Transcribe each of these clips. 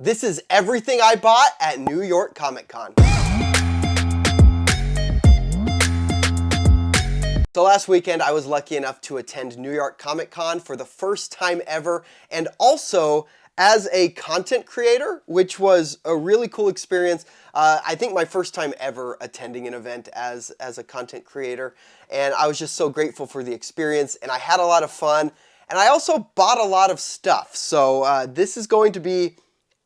This is everything I bought at New York Comic Con. So last weekend I was lucky enough to attend New York Comic Con for the first time ever, and also as a content creator, which was a really cool experience. I think my first time ever attending an event as a content creator, and I was just so grateful for the experience, and I had a lot of fun, and I also bought a lot of stuff. So this is going to be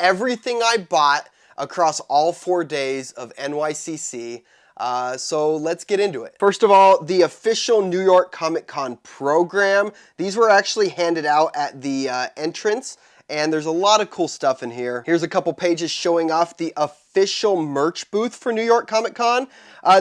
everything I bought across all 4 days of NYCC. So let's get into it. First of all, the official New York Comic Con program. These were actually handed out at the entrance, and there's a lot of cool stuff in here. Here's a couple pages showing off the official merch booth for New York Comic Con.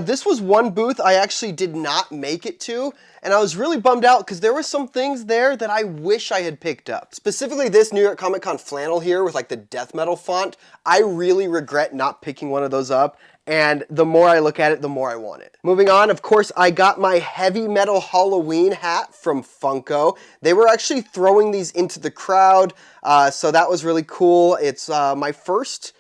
This was one booth I actually did not make it to, and I was really bummed out because there were some things there that I wish I had picked up. Specifically this New York Comic Con flannel here with like the death metal font. I really regret not picking one of those up. And the more I look at it, the more I want it. Moving on, of course, I got my heavy metal Halloween hat from Funko. They were actually throwing these into the crowd, so that was really cool. It's my first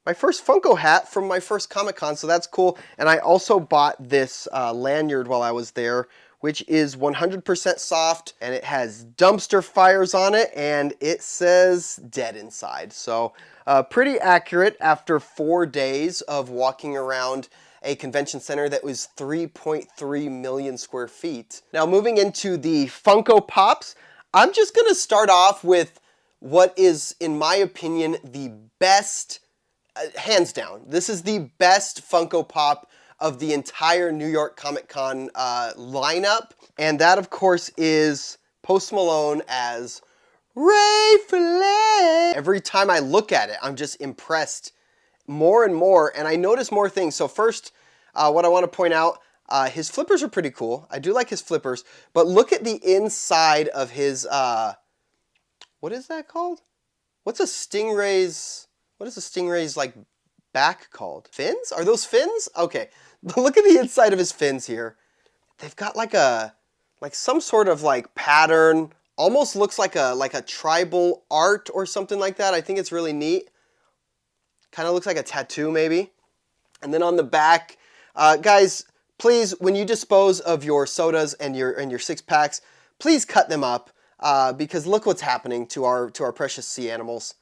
Funko hat from my first Comic-Con, so that's cool. And I also bought this lanyard while I was there, which is 100% soft, and it has dumpster fires on it, and it says dead inside. So pretty accurate after 4 days of walking around a convention center that was 3.3 million square feet. Now moving into the Funko Pops, I'm just gonna start off with what is, in my opinion, the best, hands down, this is the best Funko Pop of the entire New York Comic Con lineup, and that of course is Post Malone as Ray Fillet. Every time I look at it, I'm just impressed more and more, and I notice more things. So first, what I want to point out, his flippers are pretty cool. I do like his flippers, but look at the inside of his, what is that called? What's a stingray's, what is a stingray's like back called? Fins? Are those fins? Okay, look at the inside of his fins here. They've got like some sort of like pattern. Almost looks like a tribal art or something like that. I think it's really neat. Kind of looks like a tattoo maybe. And then on the back, guys, please, when you dispose of your sodas and your six packs, please cut them up because look what's happening to our precious sea animals.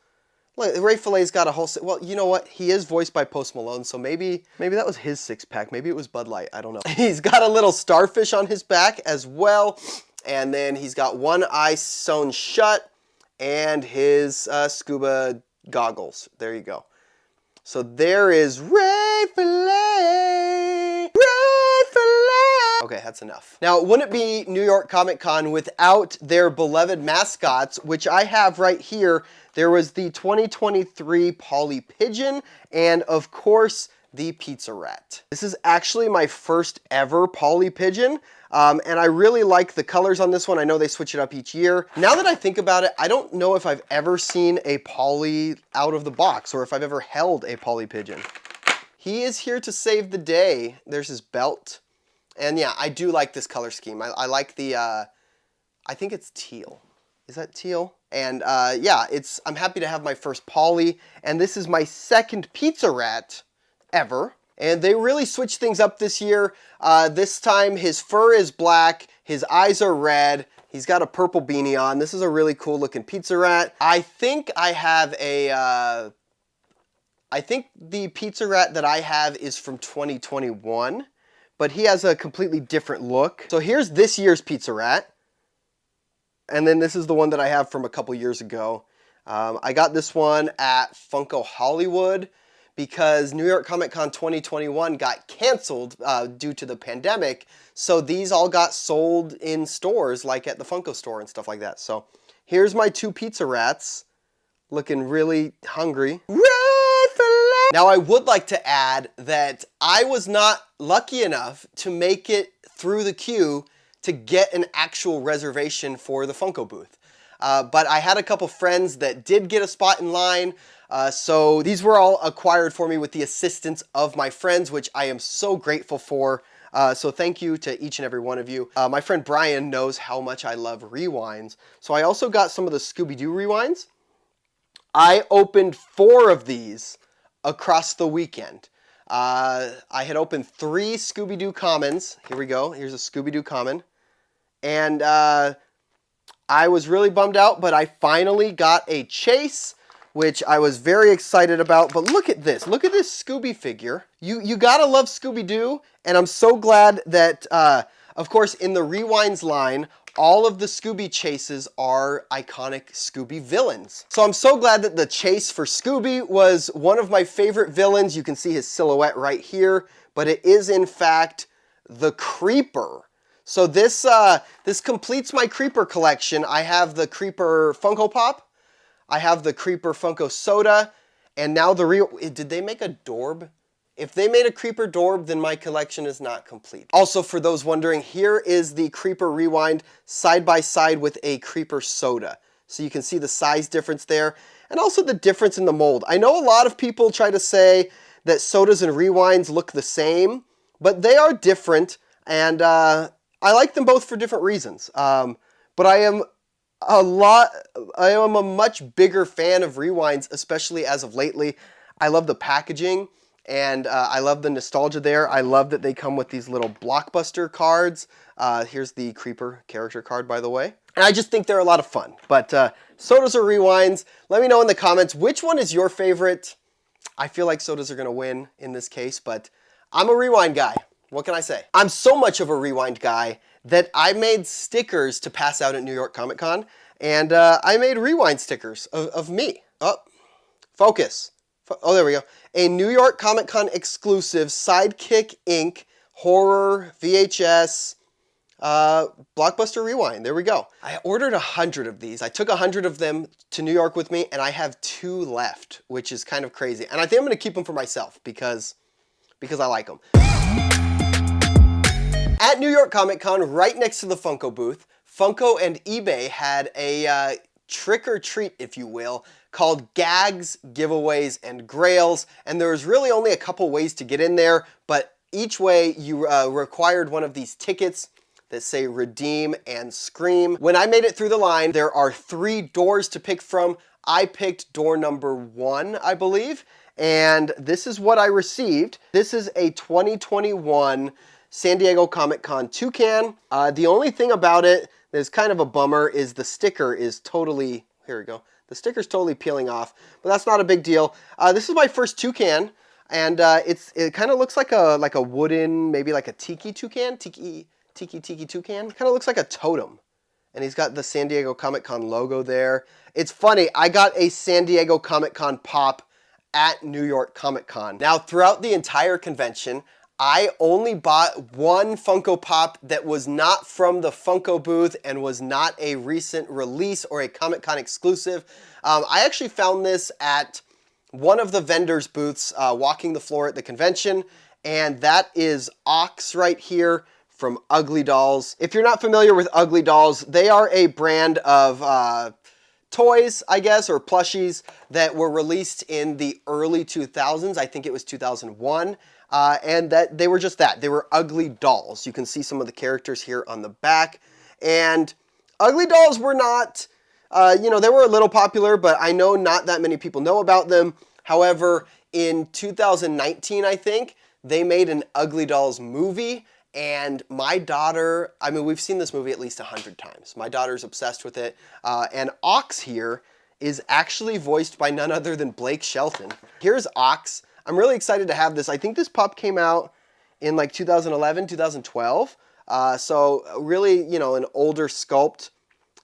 Look, Ray Fillet's got a whole... Well, you know what? He is voiced by Post Malone, so maybe that was his six-pack. Maybe it was Bud Light. I don't know. He's got a little starfish on his back as well. And then he's got one eye sewn shut and his scuba goggles. There you go. So there is Ray Fillet. Ray Fillet. Okay, that's enough. Now, wouldn't it be New York Comic Con without their beloved mascots, which I have right here. There was the 2023 Polly Pigeon, and of course, the Pizza Rat. This is actually my first ever Polly Pigeon, and I really like the colors on this one. I know they switch it up each year. Now that I think about it, I don't know if I've ever seen a Polly out of the box, or if I've ever held a Polly Pigeon. He is here to save the day. There's his belt. And yeah, I do like this color scheme. I like the, I think it's teal. Is that teal? And yeah, I'm happy to have my first Polly, and this is my second Pizza Rat ever. And they really switched things up this year. This time his fur is black, his eyes are red, he's got a purple beanie on. This is a really cool looking Pizza Rat. I think I have a, I think the Pizza Rat that I have is from 2021, but he has a completely different look. So here's this year's Pizza Rat. And then this is the one that I have from a couple years ago. I got this one at Funko Hollywood because New York Comic Con 2021 got canceled due to the pandemic. So these all got sold in stores like at the Funko store and stuff like that. So here's my two Pizza Rats looking really hungry. Now I would like to add that I was not lucky enough to make it through the queue to get an actual reservation for the Funko booth. But I had a couple friends that did get a spot in line, so these were all acquired for me with the assistance of my friends, which I am so grateful for. So thank you to each and every one of you. My friend Brian knows how much I love rewinds, so I also got some of the Scooby-Doo rewinds. I opened 4 of these across the weekend. I had opened 3 Scooby-Doo commons. Here we go. Here's a Scooby-Doo common. And I was really bummed out, but I finally got a Chase, which I was very excited about. But look at this. Look at this Scooby figure. You gotta love Scooby-Doo, and I'm so glad that, of course, in the Rewinds line, all of the Scooby chases are iconic Scooby villains. So I'm so glad that the chase for Scooby was one of my favorite villains. You can see his silhouette right here, but it is in fact the Creeper. So this completes my Creeper collection. I have the Creeper Funko Pop, I have the Creeper Funko Soda, and now did they make a Dorb? If they made a Creeper Dorb, then my collection is not complete. Also, for those wondering, here is the Creeper Rewind side by side with a Creeper Soda. So you can see the size difference there, and also the difference in the mold. I know a lot of people try to say that sodas and rewinds look the same, but they are different, and I like them both for different reasons. But I am a much bigger fan of rewinds, especially as of lately. I love the packaging. And I love the nostalgia there. I love that they come with these little blockbuster cards. Here's the Creeper character card, by the way. And I just think they're a lot of fun. But sodas or rewinds, let me know in the comments which one is your favorite. I feel like sodas are going to win in this case, but I'm a rewind guy. What can I say? I'm so much of a rewind guy that I made stickers to pass out at New York Comic Con. And I made rewind stickers of me. Oh, focus. Oh, there we go. A New York Comic Con exclusive Sidekick Ink horror VHS blockbuster rewind. There we go. I ordered 100 of these. I took 100 of them to New York with me, and I have 2 left, which is kind of crazy. And I think I'm going to keep them for myself because I like them. At New York Comic Con, right next to the Funko booth, Funko and eBay had a trick or treat, if you will, called Gags, Giveaways, and Grails, and there was really only a couple ways to get in there, but each way you required one of these tickets that say Redeem and Scream. When I made it through the line, there are 3 doors to pick from. I picked door number 1, I believe, and this is what I received. This is a 2021 San Diego Comic-Con toucan. The only thing about it that's kind of a bummer is the sticker is totally, here we go. The sticker's totally peeling off, but that's not a big deal. This is my first toucan, and it kind of looks like a wooden, maybe like a tiki toucan, tiki toucan. Kind of looks like a totem, and he's got the San Diego Comic-Con logo there. It's funny, I got a San Diego Comic-Con pop at New York Comic-Con. Now, throughout the entire convention, I only bought 1 Funko Pop that was not from the Funko booth and was not a recent release or a Comic-Con exclusive. I actually found this at one of the vendors' booths walking the floor at the convention, and that is Ox right here from Ugly Dolls. If you're not familiar with Ugly Dolls, they are a brand of toys, I guess, or plushies that were released in the early 2000s. I think it was 2001. And that they were just that. They were Ugly Dolls. You can see some of the characters here on the back. And Ugly Dolls were not, they were a little popular, but I know not that many people know about them. However, in 2019, I think, they made an Ugly Dolls movie. And my daughter, I mean, we've seen this movie at least 100 times. My daughter's obsessed with it. And Ox here is actually voiced by none other than Blake Shelton. Here's Ox. I'm really excited to have this. I think this pop came out in like 2011, 2012. So really, an older sculpt.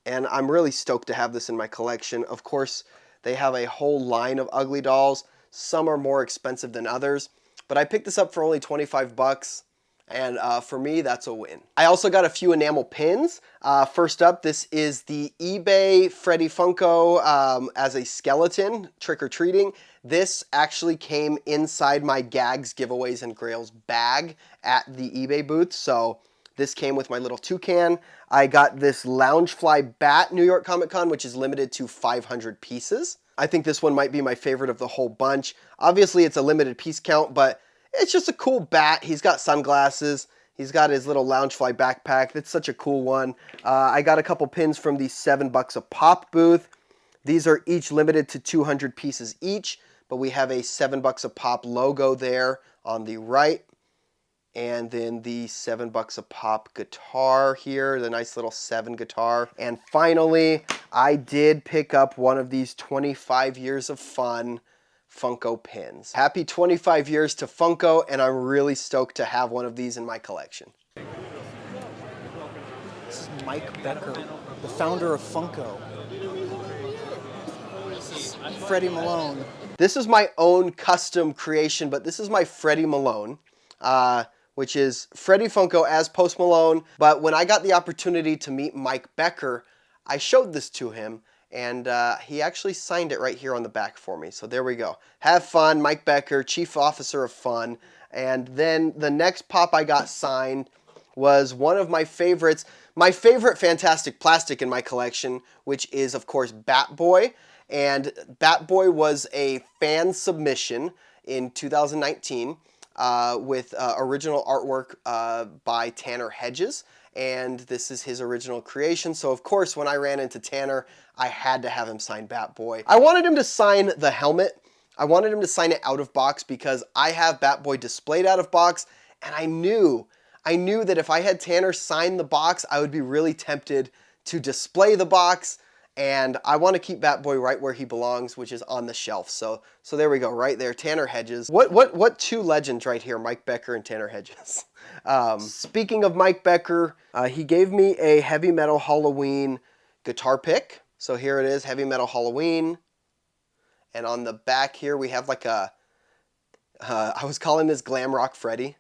And I'm really stoked to have this in my collection. Of course, they have a whole line of Ugly Dolls. Some are more expensive than others. But I picked this up for only 25 bucks. And for me, that's a win. I also got a few enamel pins. First up, this is the eBay Freddy Funko as a skeleton, trick-or-treating. This actually came inside my Gags, Giveaways, and Grails bag at the eBay booth. So this came with my little toucan. I got this Loungefly bat New York Comic Con, which is limited to 500 pieces. I think this one might be my favorite of the whole bunch. Obviously, it's a limited piece count, but it's just a cool bat. He's got sunglasses. He's got his little Loungefly backpack. That's such a cool one. I got a couple pins from the $7 a pop booth. These are each limited to 200 pieces each, but we have a $7 a pop logo there on the right. And then the $7 a pop guitar here, the nice little 7 guitar. And finally, I did pick up one of these 25 years of fun Funko pins. Happy 25 years to Funko, and I'm really stoked to have one of these in my collection. This is Mike Becker, the founder of Funko. This is Freddie Malone. This is my own custom creation, but this is my Freddie Malone. Which is Freddie Funko as Post Malone. But when I got the opportunity to meet Mike Becker, I showed this to him, and he actually signed it right here on the back for me. So there we go. Have fun, Mike Becker, Chief Officer of Fun. And then the next pop I got signed was one of my favorites, my favorite Fantastic Plastic in my collection, which is, of course, Bat-Boy. And Bat-Boy was a fan submission in 2019. With original artwork by Tanner Hedges, and this is his original creation. So of course, when I ran into Tanner, I had to have him sign Bat-Boy. I wanted him to sign the helmet. I wanted him to sign it out of box because I have Bat-Boy displayed out of box, and I knew that if I had Tanner sign the box, I would be really tempted to display the box. And I want to keep Bat-Boy right where he belongs, which is on the shelf. So there we go, right there, Tanner Hedges. What two legends right here, Mike Becker and Tanner Hedges. Speaking of Mike Becker, he gave me a Heavy Metal Halloween guitar pick. So here it is, Heavy Metal Halloween. And on the back here, we have like a, I was calling this Glam Rock Freddy,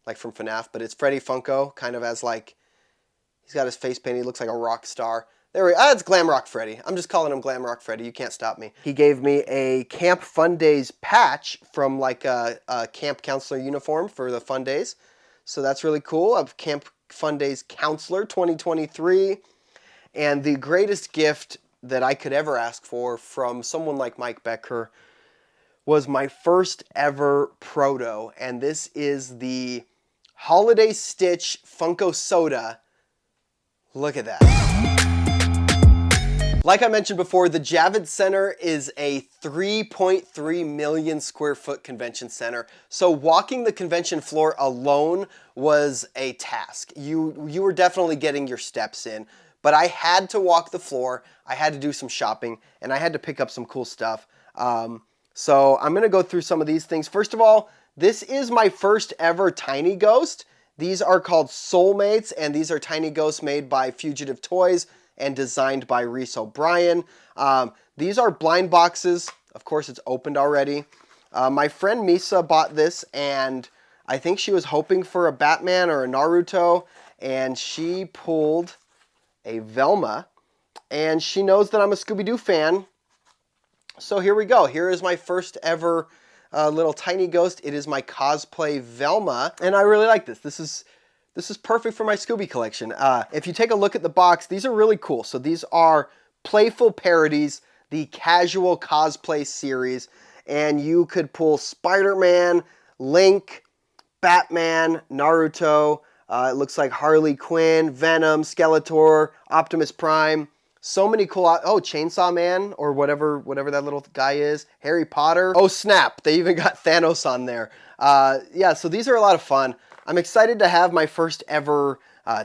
like from FNAF, but it's Freddy Funko, kind of as like, he's got his face painted, he looks like a rock star. There we go. It's Glam Rock Freddy. I'm just calling him Glam Rock Freddy. You can't stop me. He gave me a Camp Fun Days patch from like a camp counselor uniform for the Fun Days. So that's really cool. I'm Camp Fun Days Counselor 2023. And the greatest gift that I could ever ask for from someone like Mike Becker was my first ever proto. And this is the Holiday Stitch Funko Soda. Look at that. Like I mentioned before, the Javits Center is a 3.3 million square foot convention center. So walking the convention floor alone was a task. You were definitely getting your steps in, but I had to walk the floor. I had to do some shopping, and I had to pick up some cool stuff. So I'm gonna go through some of these things. First of all, this is my first ever Tiny Ghost. These are called Soulmates, and these are Tiny Ghosts made by Fugitive Toys and designed by Reese O'Brien. These are blind boxes. Of course, it's opened already. My friend Misa bought this, and I think she was hoping for a Batman or a Naruto, and she pulled a Velma, and she knows that I'm a Scooby-Doo fan. So here we go. Here is my first ever little Tiny Ghost. It is my cosplay Velma, and I really like this. This is perfect for my Scooby collection. If you take a look at the box, these are really cool. So these are playful parodies, the casual cosplay series, and you could pull Spider-Man, Link, Batman, Naruto, it looks like Harley Quinn, Venom, Skeletor, Optimus Prime. So many cool, oh, Chainsaw Man, or whatever that little guy is. Harry Potter. Oh, snap, they even got Thanos on there. Yeah, so these are a lot of fun. I'm excited to have my first ever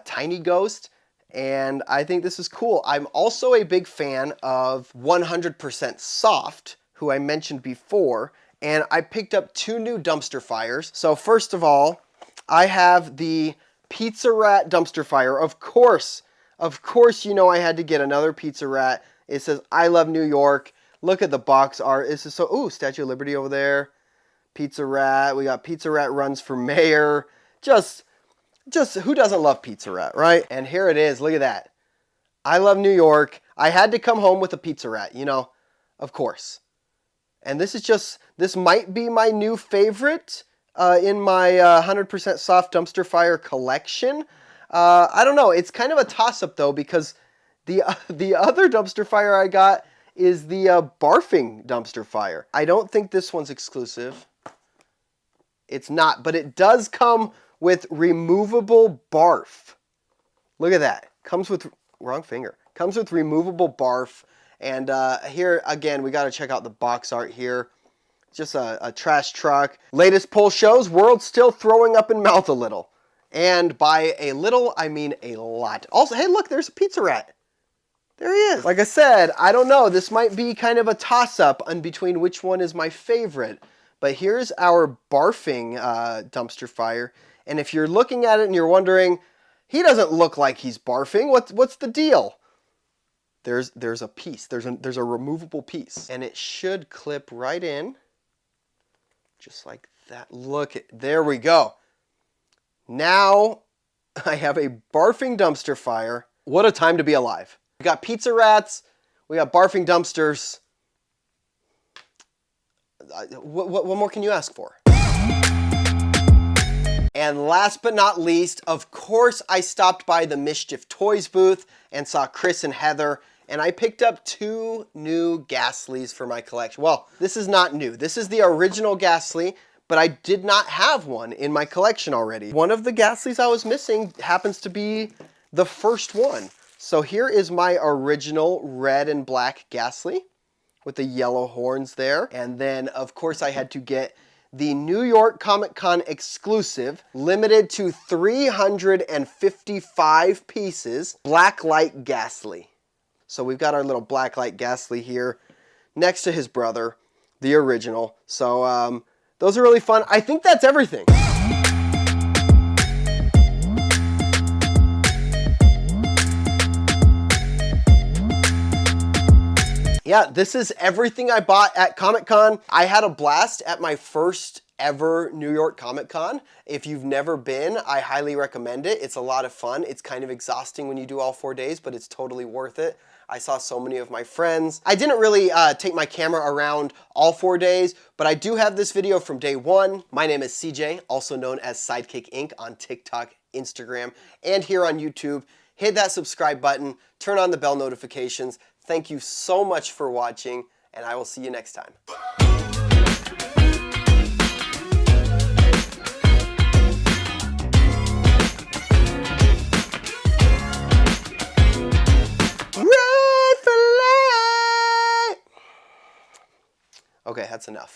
Tiny Ghost, and I think this is cool. I'm also a big fan of 100% Soft, who I mentioned before, and I picked up 2 new dumpster fires. So first of all, I have the Pizza Rat dumpster fire. Of course, you know I had to get another Pizza Rat. It says, I love New York. Look at the box art. This is so, ooh, Statue of Liberty over there. Pizza Rat. We got Pizza Rat runs for mayor. Just who doesn't love Pizza Rat, right? And here it is. Look at that. I love New York. I had to come home with a Pizza Rat, you know, of course. And this might be my new favorite in my 100% Soft dumpster fire collection. I don't know. It's kind of a toss-up, though, because the other dumpster fire I got is the barfing dumpster fire. I don't think this one's exclusive. It's not, but it does come with removable barf. Look at that. Comes with, wrong finger. Comes with removable barf, And here, again, we got to check out the box art here. Just a trash truck. Latest poll shows world still throwing up in mouth a little. And by a little, I mean a lot. Also, hey, look, there's a pizza rat. There he is. Like I said, I don't know. This might be kind of a toss-up on between which one is my favorite. But here's our barfing dumpster fire. And if you're looking at it and you're wondering, he doesn't look like he's barfing. What's the deal? There's a piece. There's a removable piece. And it should clip right in. Just like that. Look, there we go. Now I have a barfing dumpster fire. What a time to be alive. We got pizza rats. We got barfing dumpsters. What more can you ask for? And last but not least, of course, I stopped by the Mischief Toys booth and saw Chris and Heather, and I picked up 2 new Ghastlies for my collection. Well, this is not new. This is the original Ghastly, but I did not have one in my collection already. One of the Ghastlies I was missing happens to be the first one. So here is my original red and black Ghastly with the yellow horns there. And then, of course, I had to get the New York Comic Con exclusive, limited to 355 pieces, Blacklight Ghastly. So we've got our little Blacklight Ghastly here next to his brother, the original. So those are really fun. I think that's everything. Yeah, this is everything I bought at Comic-Con. I had a blast at my first ever New York Comic Con. If you've never been, I highly recommend it. It's a lot of fun. It's kind of exhausting when you do all 4 days, but it's totally worth it. I saw so many of my friends. I didn't really take my camera around all 4 days, but I do have this video from day 1. My name is CJ, also known as Sidekick Ink on TikTok, Instagram, and here on YouTube. Hit that subscribe button, turn on the bell notifications. Thank you so much for watching, and I will see you next time. Okay, that's enough.